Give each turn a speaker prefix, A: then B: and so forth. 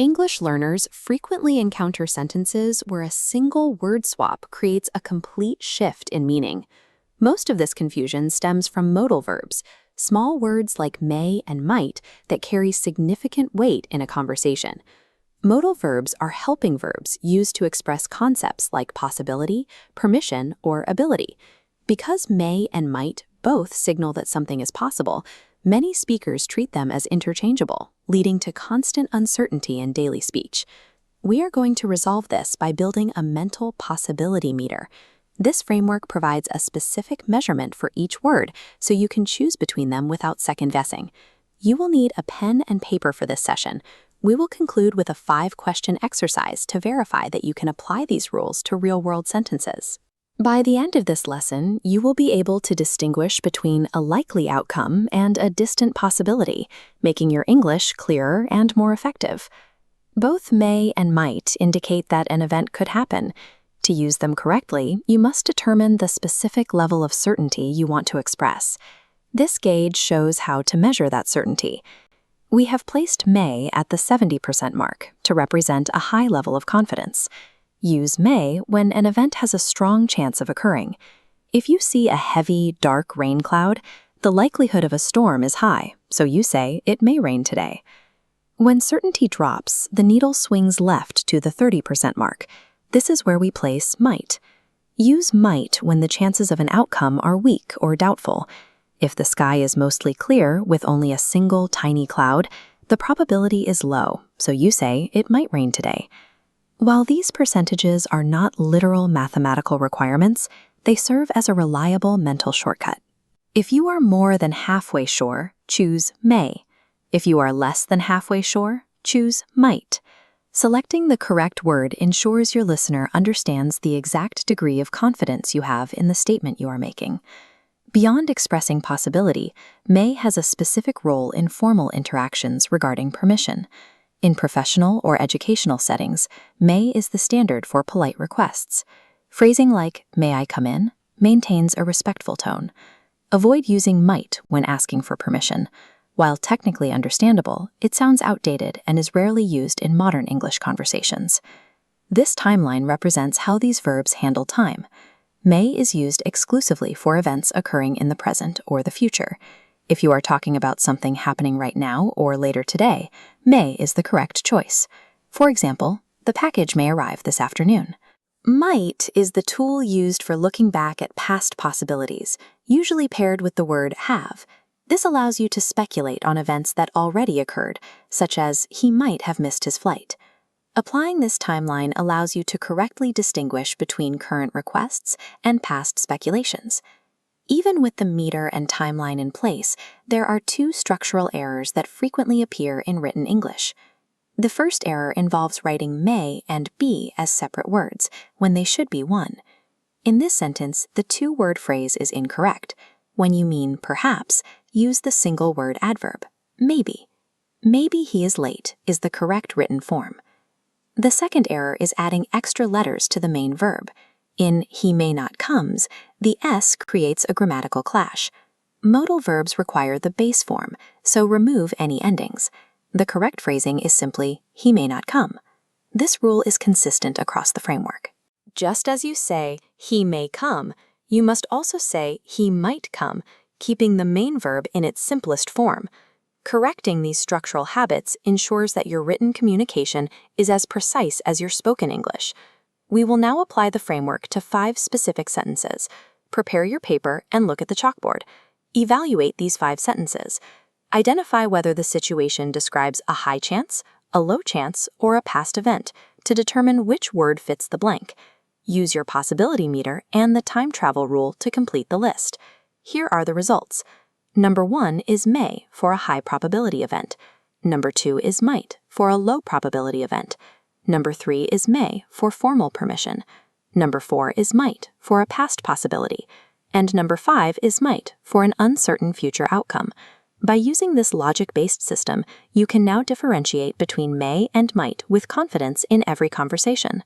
A: English learners frequently encounter sentences where a single word swap creates a complete shift in meaning. Most of this confusion stems from modal verbs, small words like may and might that carry significant weight in a conversation. Modal verbs are helping verbs used to express concepts like possibility, permission, or ability. Because may and might both signal that something is possible, many speakers treat them as interchangeable, leading to constant uncertainty in daily speech. We are going to resolve this by building a mental possibility meter. This framework provides a specific measurement for each word, so you can choose between them without second-guessing. You will need a pen and paper for this session. We will conclude with a 5-question exercise to verify that you can apply these rules to real-world sentences. By the end of this lesson, you will be able to distinguish between a likely outcome and a distant possibility, making your English clearer and more effective. Both may and might indicate that an event could happen. To use them correctly, you must determine the specific level of certainty you want to express. This gauge shows how to measure that certainty. We have placed may at the 70% mark to represent a high level of confidence. Use may when an event has a strong chance of occurring. If you see a heavy, dark rain cloud, the likelihood of a storm is high, so you say it may rain today. When certainty drops, the needle swings left to the 30% mark. This is where we place might. Use might when the chances of an outcome are weak or doubtful. If the sky is mostly clear with only a single tiny cloud, the probability is low, so you say it might rain today. While these percentages are not literal mathematical requirements, they serve as a reliable mental shortcut. If you are more than halfway sure, choose may. If you are less than halfway sure, choose might. Selecting the correct word ensures your listener understands the exact degree of confidence you have in the statement you are making. Beyond expressing possibility, may has a specific role in formal interactions regarding permission. In professional or educational settings, may is the standard for polite requests. Phrasing like, "May I come in?" maintains a respectful tone. Avoid using might when asking for permission. While technically understandable, it sounds outdated and is rarely used in modern English conversations. This timeline represents how these verbs handle time. May is used exclusively for events occurring in the present or the future. If you are talking about something happening right now or later today, may is the correct choice. For example, the package may arrive this afternoon. Might is the tool used for looking back at past possibilities, usually paired with the word have. This allows you to speculate on events that already occurred, such as he might have missed his flight. Applying this timeline allows you to correctly distinguish between current requests and past speculations. Even with the meter and timeline in place, there are 2 structural errors that frequently appear in written English. The first error involves writing may and be as separate words, when they should be one. In this sentence, the 2-word phrase is incorrect. When you mean perhaps, use the single-word adverb, maybe. Maybe he is late is the correct written form. The second error is adding extra letters to the main verb. In he may not comes, the S creates a grammatical clash. Modal verbs require the base form, so remove any endings. The correct phrasing is simply he may not come. This rule is consistent across the framework. Just as you say he may come, you must also say he might come, keeping the main verb in its simplest form. Correcting these structural habits ensures that your written communication is as precise as your spoken English. We will now apply the framework to 5 specific sentences. Prepare your paper and look at the chalkboard. Evaluate these 5 sentences. Identify whether the situation describes a high chance, a low chance, or a past event to determine which word fits the blank. Use your possibility meter and the time travel rule to complete the list. Here are the results. Number 1 is may for a high probability event. Number 2 is might for a low probability event. Number 3 is may for formal permission. Number 4 is might for a past possibility. And number 5 is might for an uncertain future outcome. By using this logic-based system, you can now differentiate between may and might with confidence in every conversation.